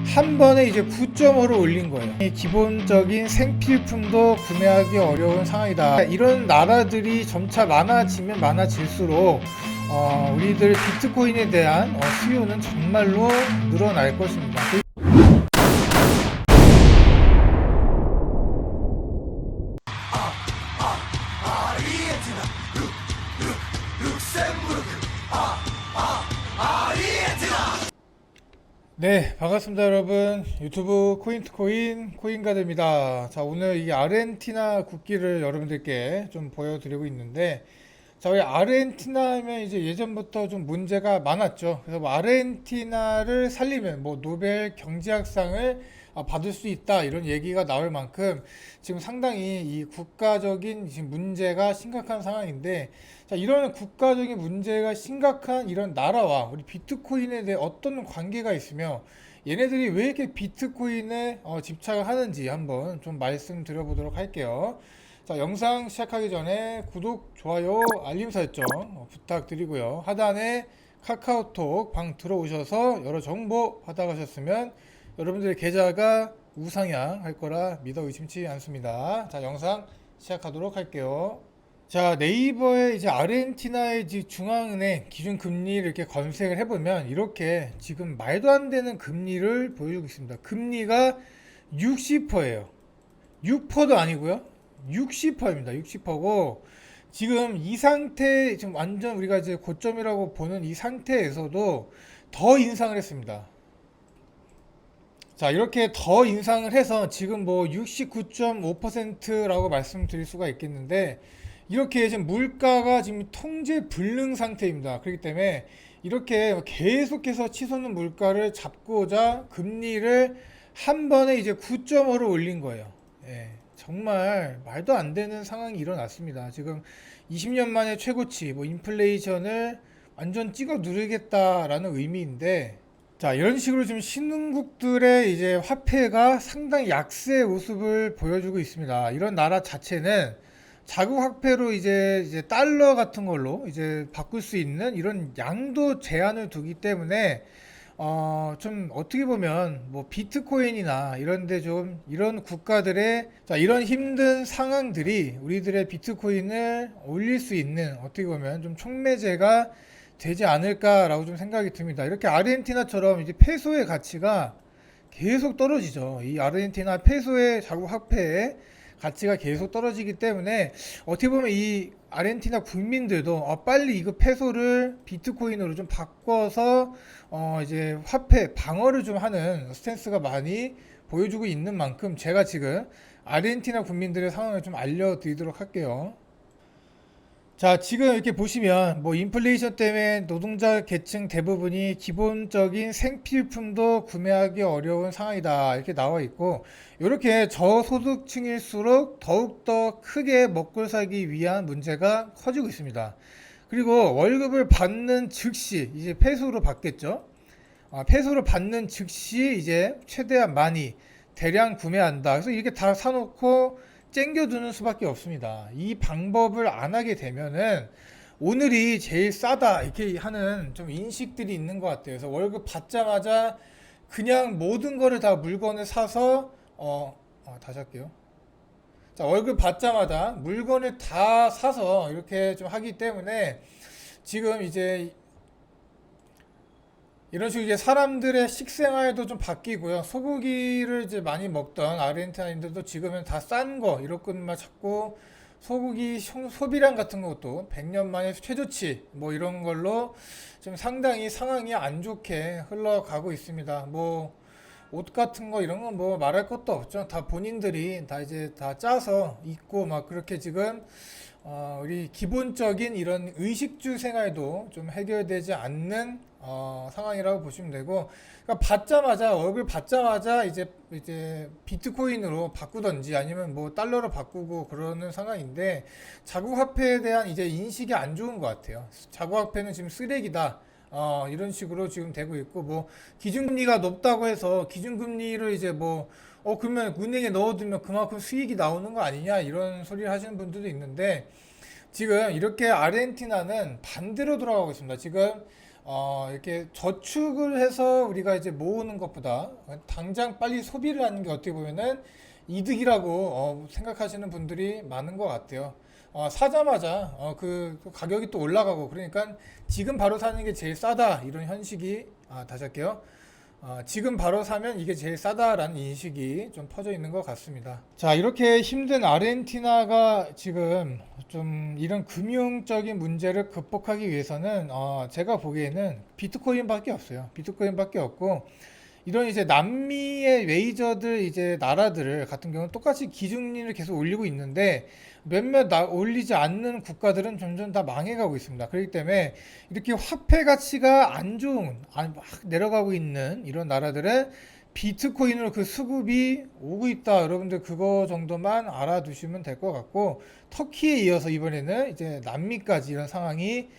한 번에 이제 9.5를 올린 거예요. 이 기본적인 생필품도 구매하기 어려운 상황이다. 이런 나라들이 점차 많아지면 많아질수록 우리들 비트코인에 대한 수요는 정말로 늘어날 것입니다. 네, 반갑습니다 여러분. 유튜브 코인투코인 코인가드입니다. 자, 오늘 이 아르헨티나 국기를 여러분들께 좀 보여드리고 있는데, 자, 우리 아르헨티나 하면 이제 예전부터 좀 문제가 많았죠. 그래서 뭐 아르헨티나를 살리면 뭐 노벨 경제학상을 받을 수 있다, 이런 얘기가 나올 만큼 지금 상당히 이 국가적인 지금 문제가 심각한 상황인데, 자, 이런 국가적인 문제가 심각한 이런 나라와 우리 비트코인에 대해 어떤 관계가 있으며 얘네들이 왜 이렇게 비트코인에 집착을 하는지 한번 좀 말씀드려 보도록 할게요. 자, 영상 시작하기 전에 구독, 좋아요, 알림 설정 부탁드리고요. 하단에 카카오톡 방 들어오셔서 여러 정보 받아가셨으면 여러분들의 계좌가 우상향 할 거라 믿어 의심치 않습니다. 자, 영상 시작하도록 할게요. 자, 네이버에 이제 아르헨티나의 중앙은행 기준금리를 이렇게 검색을 해보면 이렇게 지금 말도 안 되는 금리를 보여주고 있습니다. 금리가 60%예요. 6%도 아니고요. 60%입니다. 60%고 지금 이 상태, 지금 완전 우리가 이제 고점이라고 보는 이 상태에서도 더 인상을 했습니다. 자, 이렇게 더 인상을 해서 지금 뭐 69.5%라고 말씀드릴 수가 있겠는데, 이렇게 지금 물가가 지금 통제 불능 상태입니다. 그렇기 때문에 이렇게 계속해서 치솟는 물가를 잡고자 금리를 한 번에 이제 9.5를 올린 거예요. 예, 정말 말도 안 되는 상황이 일어났습니다. 지금 20년 만에 최고치, 뭐 인플레이션을 완전 찍어 누르겠다라는 의미인데, 자, 이런 식으로 지금 신흥국들의 이제 화폐가 상당히 약세의 모습을 보여주고 있습니다. 이런 나라 자체는 자국 화폐로 이제 달러 같은 걸로 이제 바꿀 수 있는 이런 양도 제한을 두기 때문에 좀 어떻게 보면 뭐 비트코인이나 이런데 좀 이런 국가들의 자, 이런 힘든 상황들이 우리들의 비트코인을 올릴 수 있는 어떻게 보면 좀 촉매제가 되지 않을까라고 좀 생각이 듭니다. 이렇게 아르헨티나처럼 이제 페소의 가치가 계속 떨어지죠. 이 아르헨티나 페소의 자국 화폐의 가치가 계속 떨어지기 때문에 어떻게 보면 이 아르헨티나 국민들도 빨리 이거 페소를 비트코인으로 좀 바꿔서 이제 화폐 방어를 좀 하는 스탠스가 많이 보여주고 있는 만큼 제가 지금 아르헨티나 국민들의 상황을 좀 알려드리도록 할게요. 자, 지금 이렇게 보시면 뭐 인플레이션 때문에 노동자 계층 대부분이 기본적인 생필품도 구매하기 어려운 상황이다, 이렇게 나와 있고, 이렇게 저소득층일수록 더욱더 크게 먹고 살기 위한 문제가 커지고 있습니다. 그리고 월급을 받는 즉시 이제 페소로 받겠죠. 페소로 받는 즉시 이제 최대한 많이 대량 구매한다. 그래서 이렇게 다 사놓고 쟁겨두는 수밖에 없습니다. 이 방법을 안 하게 되면은 오늘이 제일 싸다 이렇게 하는 좀 인식들이 있는 것 같아요. 그래서 월급 받자마자 그냥 모든 거를 다 물건을 사서 다시 할게요. 자, 월급 받자마자 물건을 다 사서 이렇게 좀 하기 때문에 지금 이제 이런 식으로 이제 사람들의 식생활도 좀 바뀌고요. 소고기를 이제 많이 먹던 아르헨티나인들도 지금은 다 싼 거, 이런 것만 찾고 소고기 소비량 같은 것도 100년 만에 최저치 뭐 이런 걸로 지금 상당히 상황이 안 좋게 흘러가고 있습니다. 뭐 옷 같은 거 이런 건 뭐 말할 것도 없죠. 다 본인들이 다 이제 다 짜서 입고 막 그렇게 지금 우리 기본적인 이런 의식주 생활도 좀 해결되지 않는 상황이라고 보시면 되고, 그러니까 받자마자 월급 받자마자 이제 비트코인으로 바꾸던지 아니면 뭐 달러로 바꾸고 그러는 상황인데, 자국 화폐에 대한 이제 인식이 안 좋은 것 같아요. 자국 화폐는 지금 쓰레기다. 이런 식으로 지금 되고 있고, 뭐 기준금리가 높다고 해서 기준금리를 이제 뭐 그러면 은행에 넣어두면 그만큼 수익이 나오는 거 아니냐, 이런 소리를 하시는 분들도 있는데, 지금 이렇게 아르헨티나는 반대로 돌아가고 있습니다. 지금 이렇게 저축을 해서 우리가 이제 모으는 것보다 당장 빨리 소비를 하는 게 어떻게 보면은 이득이라고 생각하시는 분들이 많은 것 같아요. 사자마자 그 가격이 또 올라가고 그러니까 지금 바로 사는 게 제일 싸다 이런 현식이 다시 할게요. 지금 바로 사면 이게 제일 싸다라는 인식이 좀 퍼져 있는 것 같습니다. 자, 이렇게 힘든 아르헨티나가 지금 좀 이런 금융적인 문제를 극복하기 위해서는 제가 보기에는 비트코인밖에 없어요. 비트코인밖에 없고 이런 이제 남미의 메이저들 이제 나라들을 같은 경우는 똑같이 기준리를 계속 올리고 있는데 몇몇 올리지 않는 국가들은 점점 다 망해가고 있습니다. 그렇기 때문에 이렇게 화폐 가치가 안 좋은, 막 내려가고 있는 이런 나라들은 비트코인으로 그 수급이 오고 있다. 여러분들 그거 정도만 알아두시면 될 것 같고 터키에 이어서 이번에는 이제 남미까지 이런 상황이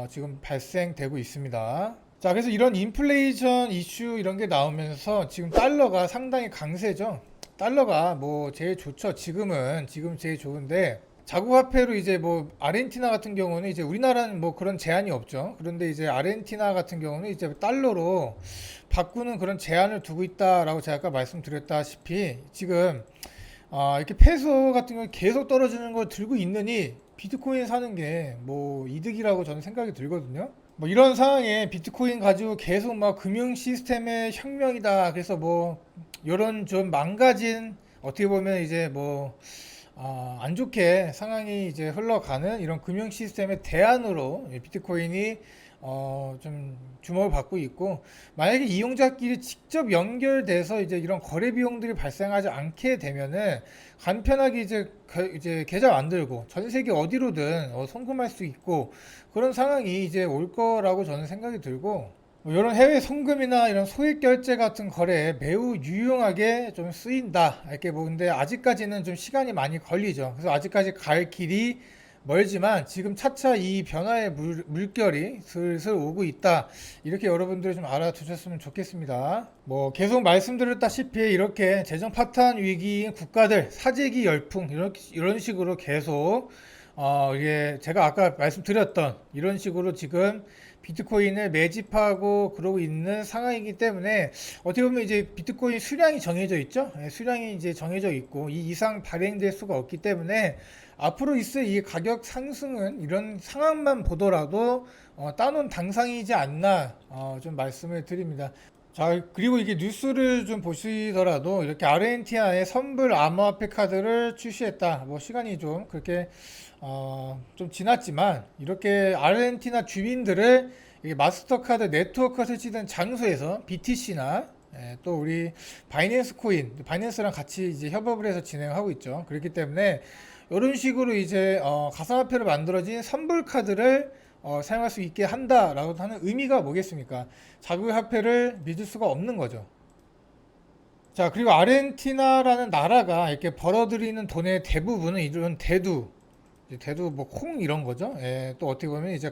지금 발생되고 있습니다. 자, 그래서 이런 인플레이션 이슈 이런 게 나오면서 지금 달러가 상당히 강세죠. 달러가 뭐 제일 좋죠. 지금 제일 좋은데 자국 화폐로 이제 뭐 아르헨티나 같은 경우는 이제 우리나라는 뭐 그런 제한이 없죠. 그런데 이제 아르헨티나 같은 경우는 이제 달러로 바꾸는 그런 제한을 두고 있다라고 제가 아까 말씀드렸다시피 지금 이렇게 페소 같은 경우 계속 떨어지는 걸 들고 있느니 비트코인 사는 게 뭐 이득이라고 저는 생각이 들거든요. 뭐 이런 상황에 비트코인 가지고 계속 막 금융 시스템의 혁명이다. 그래서 뭐 이런 좀 망가진 어떻게 보면 이제 뭐 안 좋게 상황이 이제 흘러가는 이런 금융 시스템의 대안으로 비트코인이 좀 주목을 받고 있고 만약에 이용자끼리 직접 연결돼서 이제 이런 거래 비용들이 발생하지 않게 되면은 간편하게 이제 계좌 만들고 전 세계 어디로든 송금할 수 있고 그런 상황이 이제 올 거라고 저는 생각이 들고 뭐 이런 해외 송금이나 이런 소액 결제 같은 거래에 매우 유용하게 좀 쓰인다 이렇게 보는데 아직까지는 좀 시간이 많이 걸리죠. 그래서 아직까지 갈 길이 멀지만 지금 차차 이 변화의 물결이 슬슬 오고 있다. 이렇게 여러분들이 좀 알아두셨으면 좋겠습니다. 뭐 계속 말씀드렸다시피 이렇게 재정 파탄 위기인 국가들 사재기 열풍 이런 식으로 계속 이게 제가 아까 말씀드렸던 이런 식으로 지금 비트코인을 매집하고 그러고 있는 상황이기 때문에 어떻게 보면 이제 비트코인 수량이 정해져 있죠. 수량이 이제 정해져 있고 이 이상 발행될 수가 없기 때문에 앞으로 있을 이 가격 상승은 이런 상황만 보더라도 따놓은 당상이지 않나 좀 말씀을 드립니다. 자, 그리고 이게 뉴스를 좀 보시더라도 이렇게 아르헨티나의 선불 암호화폐 카드를 출시했다. 뭐 시간이 좀 그렇게 좀 지났지만 이렇게 아르헨티나 주민들을 이게 마스터카드 네트워크가 설치된 장소에서 BTC나 또 우리 바이낸스 코인, 바이낸스랑 같이 이제 협업을 해서 진행하고 있죠. 그렇기 때문에 이런 식으로 이제 가상화폐로 만들어진 선불 카드를 사용할 수 있게 한다라고 하는 의미가 뭐겠습니까? 자국의 화폐를 믿을 수가 없는 거죠. 자, 그리고 아르헨티나라는 나라가 이렇게 벌어들이는 돈의 대부분은 이런 대두 뭐 콩 이런 거죠. 예, 또 어떻게 보면 이제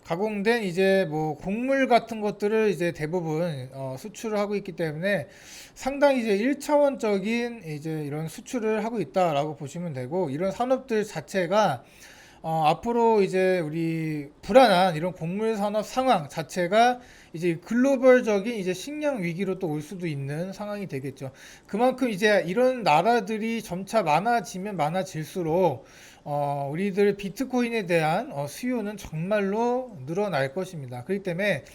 가공된 이제 뭐 곡물 같은 것들을 이제 대부분 수출을 하고 있기 때문에 상당히 이제 1차원적인 이제 이런 수출을 하고 있다라고 보시면 되고 이런 산업들 자체가 앞으로 이제 우리 불안한 이런 곡물 산업 상황 자체가 이제 글로벌적인 이제 식량 위기로 또 올 수도 있는 상황이 되겠죠. 그만큼 이제 이런 나라들이 점차 많아지면 많아질수록 우리들 비트코인에 대한 수요는 정말로 늘어날 것입니다. 그렇기 때문에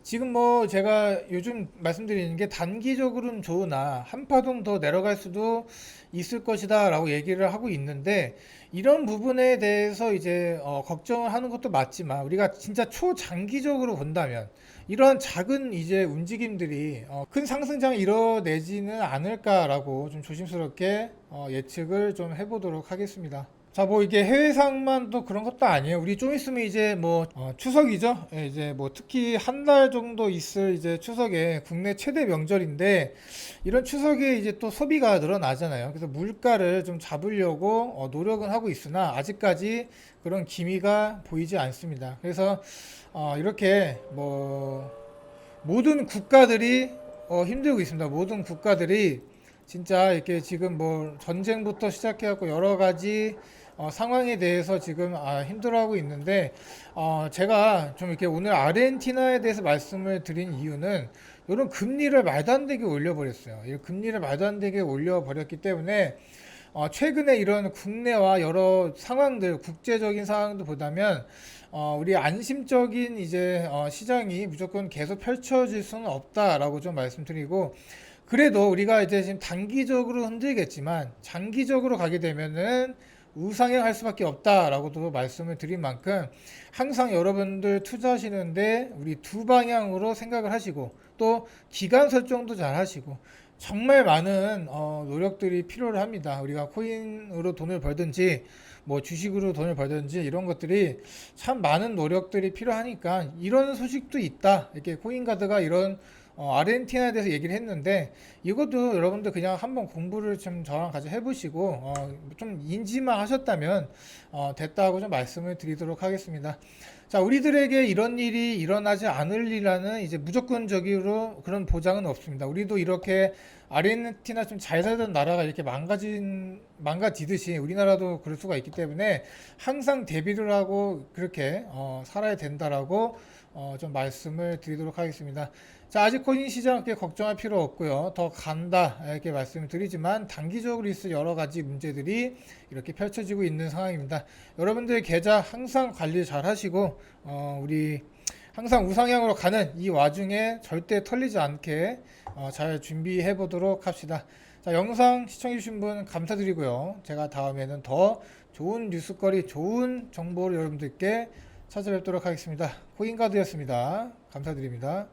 지금 뭐 제가 요즘 말씀드리는 게 단기적으로는 좋으나 한파동 더 내려갈 수도 있을 것이다 라고 얘기를 하고 있는데 이런 부분에 대해서 이제 걱정을 하는 것도 맞지만 우리가 진짜 초장기적으로 본다면 이러한 작은 이제 움직임들이 큰 상승장을 이뤄내지는 않을까라고 좀 조심스럽게 예측을 좀 해보도록 하겠습니다. 자, 뭐 이게 해외상만 또 그런 것도 아니에요. 우리 좀 있으면 이제 뭐 추석이죠. 예, 이제 뭐 특히 한 달 정도 있을 이제 추석에 국내 최대 명절인데 이런 추석에 이제 또 소비가 늘어나잖아요. 그래서 물가를 좀 잡으려고 노력은 하고 있으나 아직까지 그런 기미가 보이지 않습니다. 그래서 이렇게 뭐 모든 국가들이 힘들고 있습니다. 모든 국가들이 진짜 이렇게 지금 뭐 전쟁부터 시작해갖고 여러 가지 상황에 대해서 지금 힘들어하고 있는데 제가 좀 이렇게 오늘 아르헨티나에 대해서 말씀을 드린 이유는 이런 금리를 말도 안 되게 올려버렸어요. 이 금리를 말도 안 되게 올려버렸기 때문에 최근에 이런 국내와 여러 상황들, 국제적인 상황도 보다면 우리 안심적인 이제 시장이 무조건 계속 펼쳐질 수는 없다라고 좀 말씀드리고, 그래도 우리가 이제 지금 단기적으로 흔들겠지만 장기적으로 가게 되면은 우상향할 수밖에 없다라고도 말씀을 드린 만큼 항상 여러분들 투자하시는데 우리 두 방향으로 생각을 하시고 또 기간 설정도 잘 하시고 정말 많은 노력들이 필요를 합니다. 우리가 코인으로 돈을 벌든지 뭐 주식으로 돈을 벌든지 이런 것들이 참 많은 노력들이 필요하니까 이런 소식도 있다. 이렇게 코인가드가 이런 아르헨티나에 대해서 얘기를 했는데 이것도 여러분들 그냥 한번 공부를 좀 저랑 같이 해보시고 좀 인지만 하셨다면 됐다고 좀 말씀을 드리도록 하겠습니다. 자, 우리들에게 이런 일이 일어나지 않으리라는 이제 무조건적으로 그런 보장은 없습니다. 우리도 이렇게 아르헨티나 좀 잘 살던 나라가 이렇게 망가지듯이 우리나라도 그럴 수가 있기 때문에 항상 대비를 하고 그렇게 살아야 된다라고 좀 말씀을 드리도록 하겠습니다. 자, 아직 코인 시장 그렇게 걱정할 필요 없고요. 더 간다 이렇게 말씀을 드리지만 단기적으로 있을 여러 가지 문제들이 이렇게 펼쳐지고 있는 상황입니다. 여러분들 계좌 항상 관리 잘 하시고 우리 항상 우상향으로 가는 이 와중에 절대 털리지 않게 잘 준비해 보도록 합시다. 자, 영상 시청해 주신 분 감사드리고요. 제가 다음에는 더 좋은 뉴스거리, 좋은 정보를 여러분들께 찾아뵙도록 하겠습니다. 코인가드였습니다. 감사드립니다.